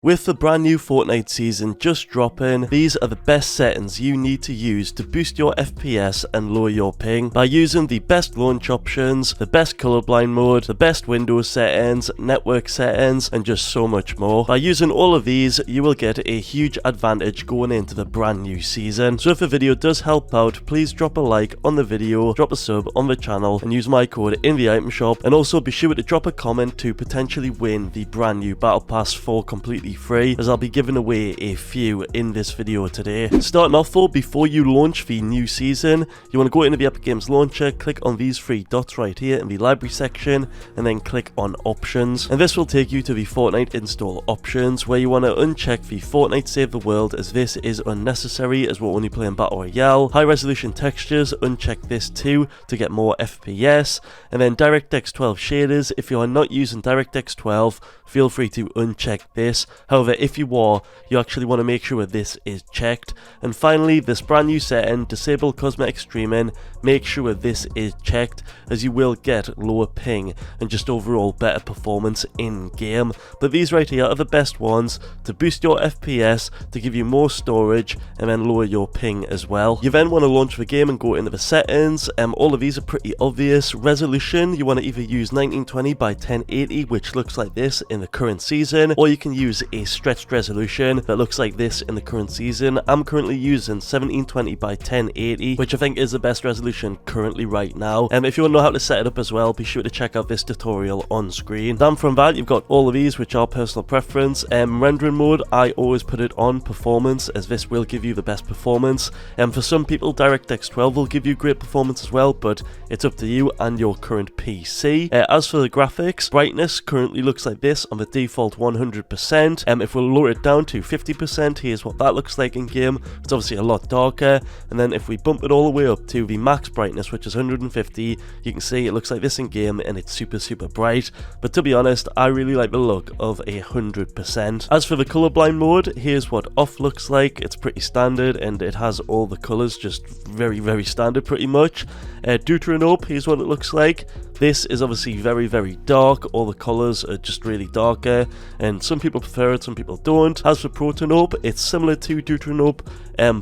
With the brand new Fortnite season just dropping, these are the best settings you need to use to boost your FPS and lower your ping by using the best launch options, the best colorblind mode, the best Windows settings, network settings, and just so much more. By using all of these, you will get a huge advantage going into the brand new season. So if the video does help out, please drop a like on the video, drop a sub on the channel, and use my code in the item shop. And also be sure to drop a comment to potentially win the brand new Battle Pass for completely free, as I'll be giving away a few in this video today. Starting off though, before you launch the new season, you want to go into the Epic Games launcher, click on these three dots right here in the library section, and then click on options. And this will take you to the Fortnite install options, where you want to uncheck the Fortnite Save the World, as this is unnecessary as we're only playing Battle Royale. High resolution textures, uncheck this too to get more FPS. And then DirectX 12 shaders, if you are not using DirectX 12, feel free to uncheck this. However, if you are, you actually want to make sure this is checked. And finally, this brand new setting, disable cosmetic streaming, make sure this is checked, as you will get lower ping and just overall better performance in game. But these right here are the best ones to boost your FPS, to give you more storage, and then lower your ping as well. You then want to launch the game and go into the settings. All of these are pretty obvious. Resolution, you want to either use 1920 by 1080, which looks like this in the current season, or you can use a stretched resolution that looks like this in the current season. I'm currently using 1720 by 1080, which I think is the best resolution currently right now. If you want to know how to set it up as well, be sure to check out this tutorial on screen. Then from that, you've got all of these, which are personal preference. Rendering mode, I always put it on performance, as this will give you the best performance. For some people, DirectX 12 will give you great performance as well, but it's up to you and your current PC. As for the graphics, brightness currently looks like this on the default 100%. If we'll lower it down to 50%, here's what that looks like in game. It's obviously a lot darker. And then if we bump it all the way up to the max brightness, which is 150, you can see it looks like this in game, and it's super bright. But to be honest, I really like the look of 100%. As for the colorblind mode, here's what off looks like. It's pretty standard, and it has all the colors just very standard pretty much. Deuteranop, here's what it looks like. This is obviously very dark. All the colors are just really darker, and some people prefer it, some people don't. As for Protanope, it's similar to Deuteranope,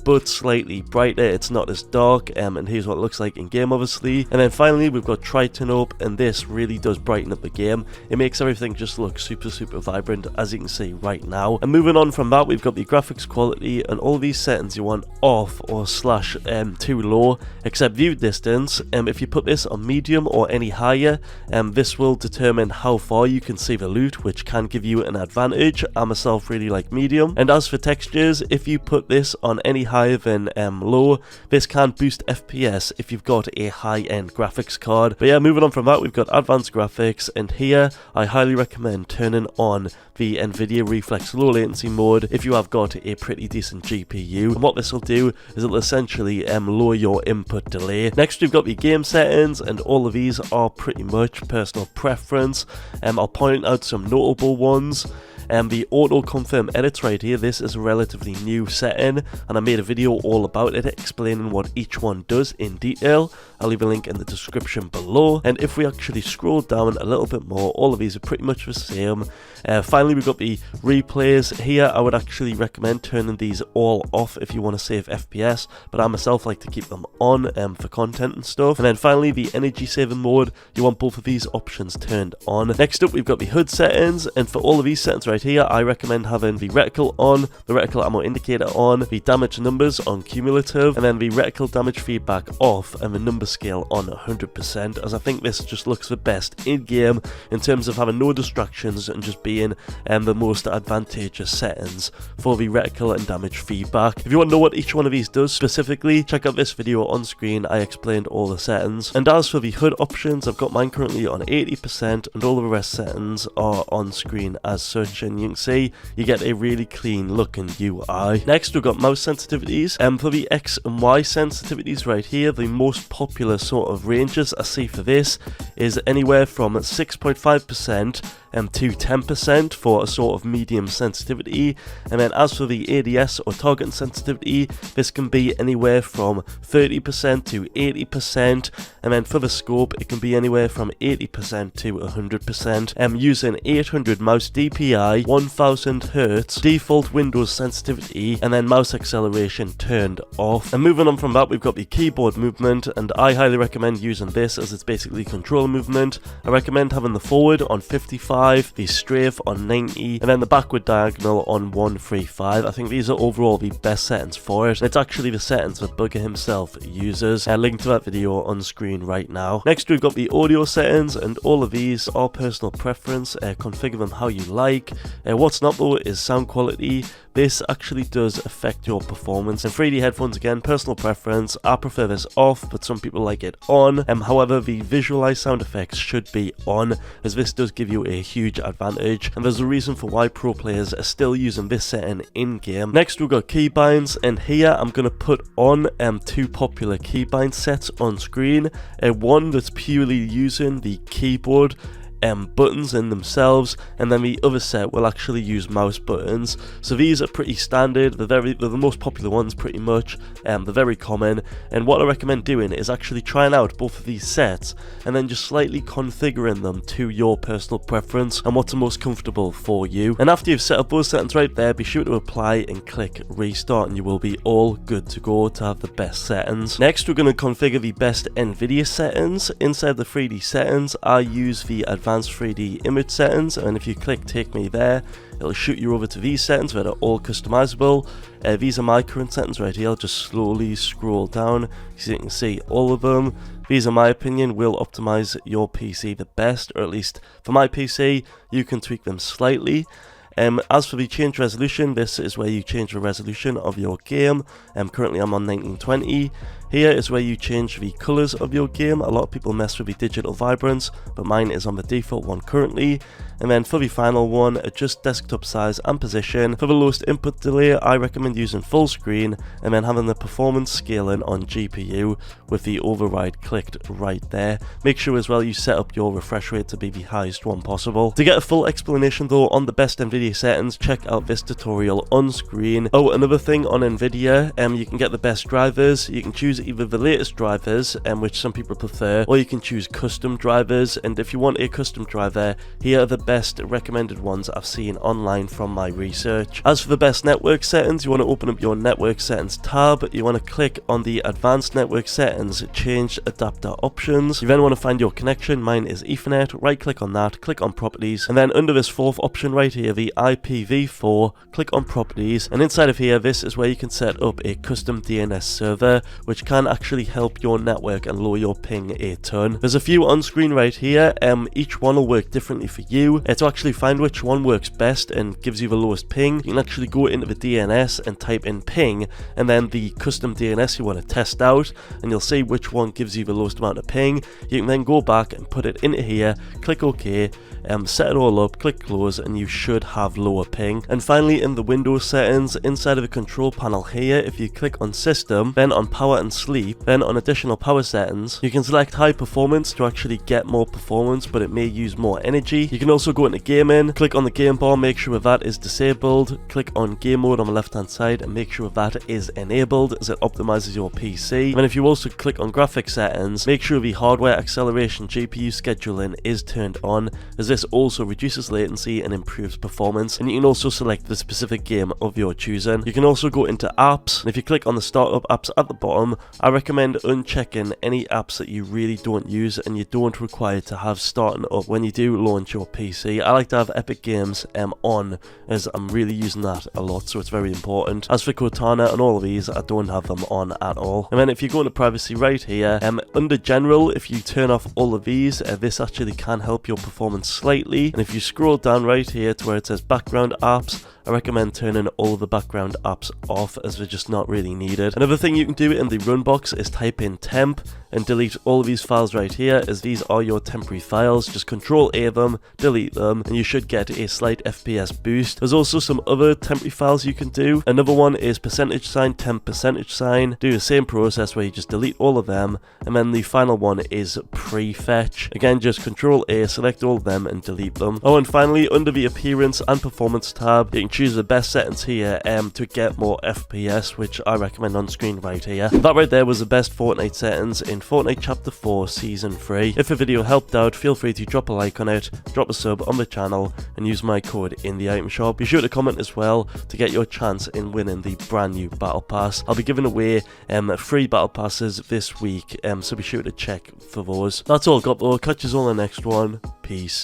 but slightly brighter. It's not as dark, and here's what it looks like in game obviously. And then finally we've got Tritanope, and this really does brighten up the game. It makes everything just look super vibrant, as you can see right now. And moving on from that, we've got the graphics quality, and all these settings you want off or slash too low, except view distance. If you put this on medium or any higher, this will determine how far you can see the loot, which can give you an advantage. I myself really like medium. And as for textures, if you put this on any higher than low, this can boost FPS if you've got a high-end graphics card. But yeah, moving on from that, we've got advanced graphics, and here I highly recommend turning on the Nvidia Reflex low latency mode if you have got a pretty decent GPU. And what this will do is it'll essentially lower your input delay. Next, we've got the game settings, and all of these are pretty much personal preference. I'll point out some notable ones. The auto confirm edits right here, this is a relatively new setting, and I made a video all about it explaining what each one does in detail. I'll leave a link in the description below. And if we actually scroll down a little bit more, all of these are pretty much the same. Finally, we've got the replays. Here I would actually recommend turning these all off if you want to save FPS, but I myself like to keep them on for content and stuff. And then finally, the energy saving mode, you want both of these options turned on. Next up, we've got the HUD settings, and for all of these settings right here, I recommend having the reticle on, the reticle ammo indicator on, the damage numbers on cumulative, and then the reticle damage feedback off, and the number scale on 100%, as I think this just looks the best in game in terms of having no distractions and just being the most advantageous settings for the reticle and damage feedback. If you want to know what each one of these does specifically, check out this video on screen. I explained all the settings. And as for the HUD options, I've got mine currently on 80%, and all the rest settings are on screen as such, and you can see you get a really clean looking UI. Next, we've got mouse sensitivities. For the X and Y sensitivities right here, the most popular sort of ranges I see for this is anywhere from 6.5% to 10% for a sort of medium sensitivity. And then as for the ADS or target sensitivity, this can be anywhere from 30% to 80%, and then for the scope it can be anywhere from 80% to 100%. Using 800 mouse DPI by 1000 Hz, default Windows sensitivity, and then mouse acceleration turned off. And moving on from that, we've got the keyboard movement, and I highly recommend using this as it's basically controller movement. I recommend having the forward on 55, the strafe on 90, and then the backward diagonal on 135. I think these are overall the best settings for it. It's actually the settings that Bugger himself uses. A link to that video on screen right now. Next, we've got the audio settings, and all of these are personal preference. Configure them how you like. What's not though is sound quality. This actually does affect your performance. And 3D headphones, again, personal preference. I prefer this off, but some people like it on. However, the visualized sound effects should be on, as this does give you a huge advantage. And there's a reason for why pro players are still using this setting in-game. Next, we've got keybinds, and here I'm going to put on two popular keybind sets on screen. One that's purely using the keyboard buttons in themselves, and then the other set will actually use mouse buttons. So these are pretty standard. They're the most popular ones pretty much. They're very common, and what I recommend doing is actually trying out both of these sets and then just slightly configuring them to your personal preference and what's the most comfortable for you. And after you've set up those settings right there, be sure to apply and click restart, and you will be all good to go to have the best settings. Next, we're going to configure the best Nvidia settings. Inside the 3D settings, I use the advanced 3D image settings, and if you click take me there, it'll shoot you over to these settings where they're all customizable. These are my current settings right here. I'll just slowly scroll down so you can see all of them. These, in my opinion, will optimize your PC the best, or at least for my PC. You can tweak them slightly. As for the change resolution, this is where you change the resolution of your game. Currently I'm on 1920. Here is where you change the colours of your game. A lot of people mess with the digital vibrance, but mine is on the default one currently. And then for the final one, adjust desktop size and position. For the lowest input delay, I recommend using full screen, and then having the performance scaling on GPU with the override clicked right there. Make sure as well you set up your refresh rate to be the highest one possible. To get a full explanation though on the best Nvidia settings, check out this tutorial on screen. Oh, another thing on Nvidia, you can get the best drivers. You can choose either the latest drivers, which some people prefer, or you can choose custom drivers. And if you want a custom driver, here are the best recommended ones I've seen online from my research. As for the best network settings, you want to open up your network settings tab. You want to click on the advanced network settings, change adapter options. You then want to find your connection. Mine is Ethernet. Right click on that, click on properties, and then under this fourth option right here, the IPv4, click on properties, and inside of here, this is where you can set up a custom DNS server, which can actually help your network and lower your ping a ton. There's a few on screen right here. Each one will work differently for you. To actually find which one works best and gives you the lowest ping, you can actually go into the DNS and type in ping, and then the custom DNS you want to test out, and you'll see which one gives you the lowest amount of ping. You can then go back and put it into here, click OK, set it all up, click close, and you should have lower ping. And finally, in the Windows settings, inside of the control panel here, if you click on system, then on power and sleep, then on additional power settings, you can select high performance to actually get more performance, but it may use more energy. You can also go into gaming, click on the game bar, make sure that is disabled, click on game mode on the left hand side and make sure that is enabled, as it optimizes your PC. And then if you also click on graphics settings, make sure the hardware acceleration GPU scheduling is turned on, as this also reduces latency and improves performance. And you can also select the specific game of your choosing. You can also go into apps, and if you click on the startup apps at the bottom, I recommend unchecking any apps that you really don't use and you don't require to have starting up when you do launch your PC. I like to have Epic Games on, as I'm really using that a lot, so it's very important. As for Cortana and all of these, I don't have them on at all. And then if you go into privacy right here, under general, if you turn off all of these, this actually can help your performance slightly. And if you scroll down right here to where it says background apps, I recommend turning all of the background apps off, as they're just not really needed. Another thing you can do in the run box is type in temp and delete all of these files right here, as these are your temporary files. Just Control A them, delete them, and you should get a slight FPS boost. There's also some other temporary files you can do. Another one is %, temp %. Do the same process where you just delete all of them, and then the final one is prefetch. Again, just Control A, select all of them and delete them. Oh, and finally, under the appearance and performance tab, you can choose the best settings here to get more FPS, which I recommend on screen right here. That right there was the best Fortnite settings in Fortnite Chapter 4 Season 3. If the video helped out, feel free to drop a like on it, drop a sub on the channel, and use my code in the item shop. Be sure to comment as well to get your chance in winning the brand new Battle Pass. I'll be giving away 3 Battle Passes this week, so be sure to check for those. That's all I've got though. Catch you all in the next one. Peace.